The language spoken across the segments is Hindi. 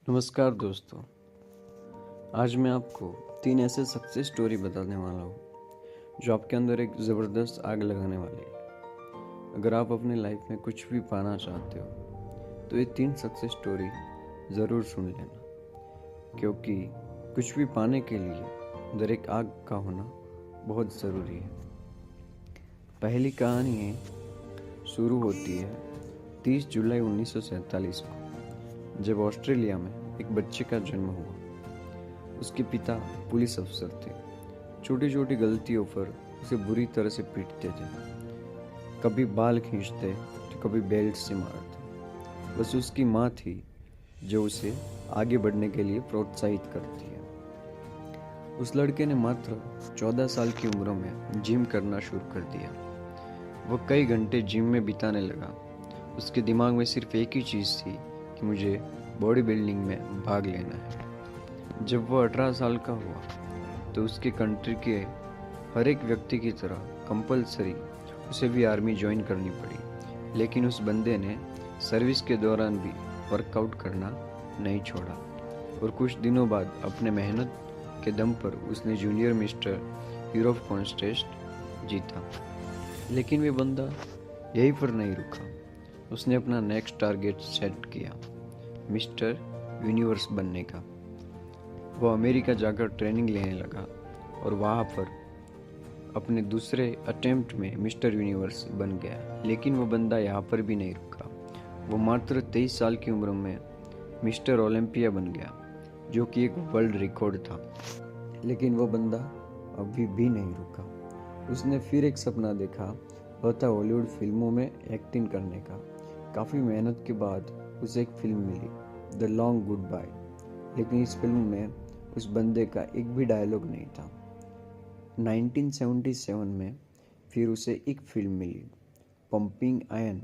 नमस्कार दोस्तों। आज मैं आपको 3 ऐसे सक्सेस स्टोरी बताने वाला हूँ जो आपके अंदर एक ज़बरदस्त आग लगाने वाली है। अगर आप अपनी लाइफ में कुछ भी पाना चाहते हो तो ये 3 सक्सेस स्टोरी ज़रूर सुन लेना, क्योंकि कुछ भी पाने के लिए अंदर एक आग का होना बहुत ज़रूरी है। पहली कहानी शुरू होती है 30 जुलाई 1947 को, जब ऑस्ट्रेलिया में एक बच्चे का जन्म हुआ। उसके पिता पुलिस अफसर थे। छोटी छोटी गलतियों पर उसे बुरी तरह से पीटते थे। कभी बाल खींचते तो कभी बेल्ट से मारते। बस उसकी माँ थी जो उसे आगे बढ़ने के लिए प्रोत्साहित करती है। उस लड़के ने मात्र 14 साल की उम्र में जिम करना शुरू कर दिया। वह कई घंटे जिम में बिताने लगा। उसके दिमाग में सिर्फ एक ही चीज़ थी कि मुझे बॉडी बिल्डिंग में भाग लेना है। जब वह 18 साल का हुआ तो उसके कंट्री के हर एक व्यक्ति की तरह कंपलसरी उसे भी आर्मी ज्वाइन करनी पड़ी। लेकिन उस बंदे ने सर्विस के दौरान भी वर्कआउट करना नहीं छोड़ा और कुछ दिनों बाद अपने मेहनत के दम पर उसने जूनियर मिस्टर यूरोप कॉन्टेस्ट जीता। लेकिन वे बंदा यहीं पर नहीं रुका। उसने अपना नेक्स्ट टारगेट सेट किया, मिस्टर यूनिवर्स बनने का। वो अमेरिका जाकर ट्रेनिंग लेने लगा और वहाँ पर अपने दूसरे अटेम्प्ट में मिस्टर यूनिवर्स बन गया। लेकिन वो बंदा यहाँ पर भी नहीं रुका। वो मात्र 23 साल की उम्र में मिस्टर ओलंपिया बन गया, जो कि एक वर्ल्ड रिकॉर्ड था। लेकिन वो बंदा अभी भी नहीं रुका। उसने फिर एक सपना देखा, वह था हॉलीवुड फिल्मों में एक्टिंग करने का। काफ़ी मेहनत के बाद उसे एक फिल्म मिली, द लॉन्ग गुड बाय। लेकिन इस फिल्म में उस बंदे का एक भी डायलॉग नहीं था। 1977 में फिर उसे एक फिल्म मिली, पंपिंग आयरन,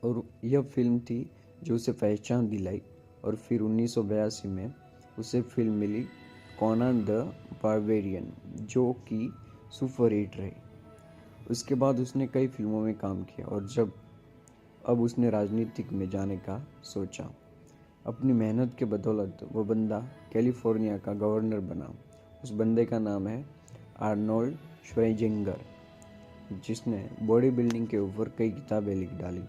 और यह फिल्म थी जो उसे पहचान दिलाई। और फिर 1982 में उसे फिल्म मिली कॉनन द बारबेरियन, जो कि सुपर हिट रही। उसके बाद उसने कई फिल्मों में काम किया और अब उसने राजनीतिक में जाने का सोचा। अपनी मेहनत के बदौलत वो बंदा कैलिफोर्निया का गवर्नर बना। उस बंदे का नाम है आर्नोल्ड श्वार्ज़नेगर, जिसने बॉडी बिल्डिंग के ऊपर कई किताबें लिख डाली।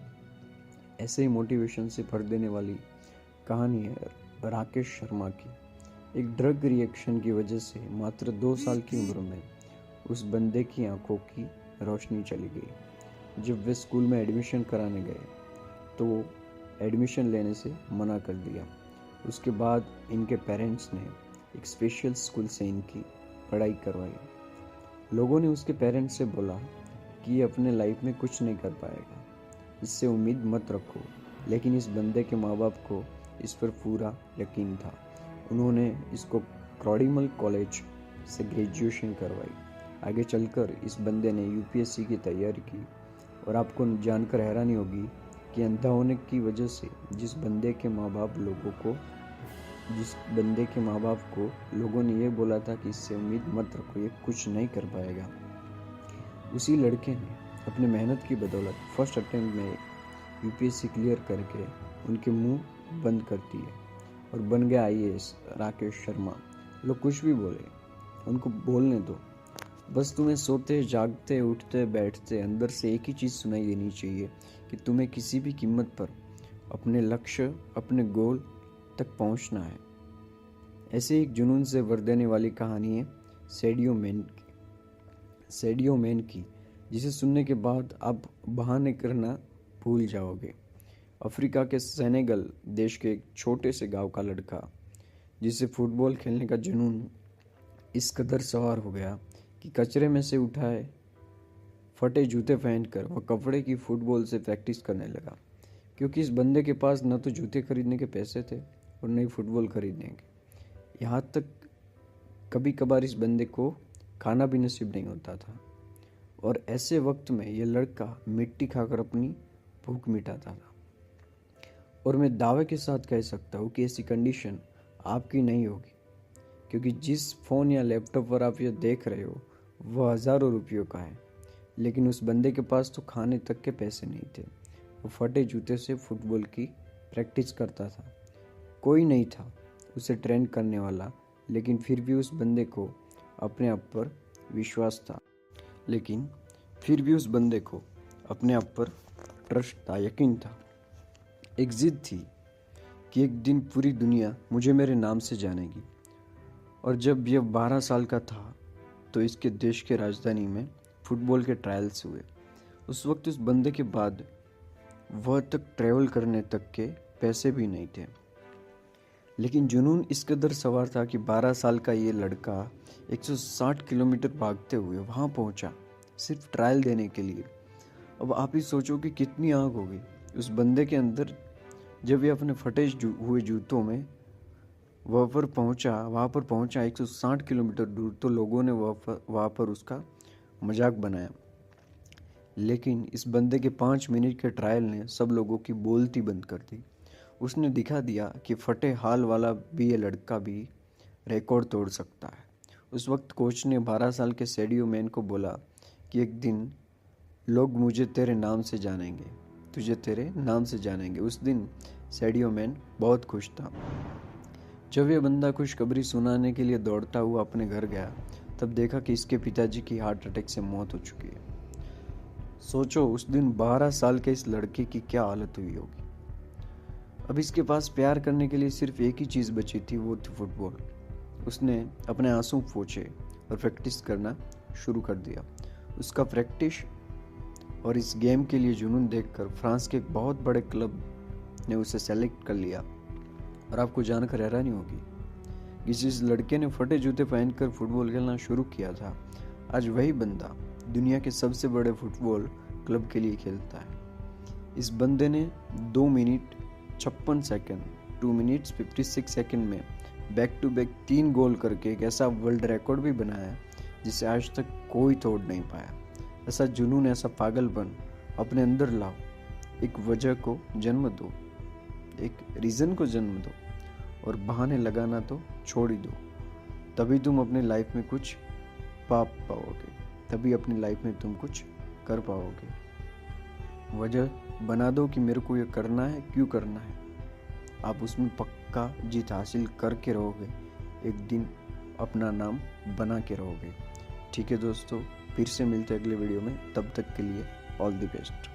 ऐसे ही मोटिवेशन से भर देने वाली कहानी है राकेश शर्मा की। एक ड्रग रिएक्शन की वजह से मात्र 2 साल की उम्र में उस बंदे की आंखों की रोशनी चली गई। जब वे स्कूल में एडमिशन कराने गए तो वो एडमिशन लेने से मना कर दिया। उसके बाद इनके पेरेंट्स ने एक स्पेशल स्कूल से इनकी पढ़ाई करवाई। लोगों ने उसके पेरेंट्स से बोला कि ये अपने लाइफ में कुछ नहीं कर पाएगा, इससे उम्मीद मत रखो। लेकिन इस बंदे के माँ बाप को इस पर पूरा यकीन था। उन्होंने इसको क्रॉडीमल कॉलेज से ग्रेजुएशन करवाई। आगे चलकर इस बंदे ने यूपीएससी की तैयारी की। और आपको जानकर हैरानी होगी कि अंधा होने की वजह से जिस बंदे के माँ बाप को लोगों ने ये बोला था कि इससे उम्मीद मत रखो, ये कुछ नहीं कर पाएगा, उसी लड़के ने अपने मेहनत की बदौलत फर्स्ट अटेम्प्ट में यूपीएससी क्लियर करके उनके मुंह बंद कर दिए और बन गया आईएएस राकेश शर्मा। लोग कुछ भी बोले, उनको बोलने दो। बस तुम्हें सोते जागते उठते बैठते अंदर से एक ही चीज़ सुनाई देनी चाहिए कि तुम्हें किसी भी कीमत पर अपने लक्ष्य, अपने गोल तक पहुंचना है। ऐसे एक जुनून से भर देने वाली कहानी है सैडियो मैन की, जिसे सुनने के बाद आप बहाने करना भूल जाओगे। अफ्रीका के सेनेगल देश के एक छोटे से गांव का लड़का, जिसे फुटबॉल खेलने का जुनून इस कदर सवार हो गया कि कचरे में से उठाए फटे जूते पहनकर वह कपड़े की फुटबॉल से प्रैक्टिस करने लगा। क्योंकि इस बंदे के पास न तो जूते खरीदने के पैसे थे और न ही फुटबॉल खरीदने के। यहाँ तक कभी कभार इस बंदे को खाना भी नसीब नहीं होता था। और ऐसे वक्त में यह लड़का मिट्टी खाकर अपनी भूख मिटाता था। और मैं दावे के साथ कह सकता हूँ कि ऐसी कंडीशन आपकी नहीं होगी, क्योंकि जिस फ़ोन या लैपटॉप पर आप ये देख रहे हो वह हज़ारों रुपयों का है। लेकिन उस बंदे के पास तो खाने तक के पैसे नहीं थे। वो फटे जूते से फुटबॉल की प्रैक्टिस करता था। कोई नहीं था उसे ट्रेंड करने वाला, लेकिन फिर भी उस बंदे को अपने आप पर विश्वास था। लेकिन फिर भी उस बंदे को अपने आप पर ट्रस्ट था, यकीन था। एक जिद थी कि एक दिन पूरी दुनिया मुझे मेरे नाम से जानेगी। और जब यह 12 साल का था तो इसके देश के राजधानी में फुटबॉल के ट्रायल्स हुए। उस वक्त उस बंदे के बाद वह तक ट्रैवल करने तक के पैसे भी नहीं थे, लेकिन जुनून इस कदर सवार था कि 12 साल का ये लड़का 160 किलोमीटर भागते हुए वहाँ पहुँचा, सिर्फ ट्रायल देने के लिए। अब आप ही सोचो कि कितनी आग होगी उस बंदे के अंदर जब ये अपने फटे हुए जूतों में वहाँ पर पहुँचा 160 किलोमीटर दूर। तो लोगों ने वहाँ पर उसका मजाक बनाया, लेकिन इस बंदे के 5 मिनट के ट्रायल ने सब लोगों की बोलती बंद कर दी। उसने दिखा दिया कि फटे हाल वाला भी ये लड़का भी रिकॉर्ड तोड़ सकता है। उस वक्त कोच ने 12 साल के सेडियो मैन को बोला कि एक दिन लोग मुझे तेरे नाम से जानेंगे, तुझे तेरे नाम से जानेंगे। उस दिन सेडियो मैन बहुत खुश था। जब यह बंदा खुशखबरी सुनाने के लिए दौड़ता हुआ अपने घर गया, तब देखा कि इसके पिताजी की हार्ट अटैक से मौत हो चुकी है। सोचो उस दिन 12 साल के इस लड़के की क्या हालत हुई होगी। अब इसके पास प्यार करने के लिए सिर्फ एक ही चीज़ बची थी, वो थी फुटबॉल। उसने अपने आंसू पोंछे और प्रैक्टिस करना शुरू कर दिया। उसका प्रैक्टिस और इस गेम के लिए जुनून देखकर फ्रांस के एक बहुत बड़े क्लब ने उसे सेलेक्ट कर लिया। और आपको जानकर हैरानी होगी कि जिस लड़के ने फटे जूते पहनकर फुटबॉल खेलना शुरू किया था, आज वही बंदा दुनिया के सबसे बड़े फुटबॉल क्लब के लिए खेलता है। इस बंदे ने 2 मिनट 56 सेकंड 2 मिनट्स 56 सेकंड में बैक टू बैक 3 गोल करके एक ऐसा वर्ल्ड रिकॉर्ड भी बनाया जिसे आज तक कोई तोड़ नहीं पाया। ऐसा जुनून, ऐसा पागलपन अपने अंदर लाओ, एक वजह को जन्म दो, एक रीज़न को जन्म दो, और बहाने लगाना तो छोड़ ही दो। तभी तुम अपनी लाइफ में कुछ पा पाओगे, तभी अपनी लाइफ में तुम कुछ कर पाओगे। वजह बना दो कि मेरे को ये करना है, क्यों करना है। आप उसमें पक्का जीत हासिल करके रहोगे, एक दिन अपना नाम बना के रहोगे। ठीक है दोस्तों, फिर से मिलते हैं अगले वीडियो में। तब तक के लिए ऑल द बेस्ट।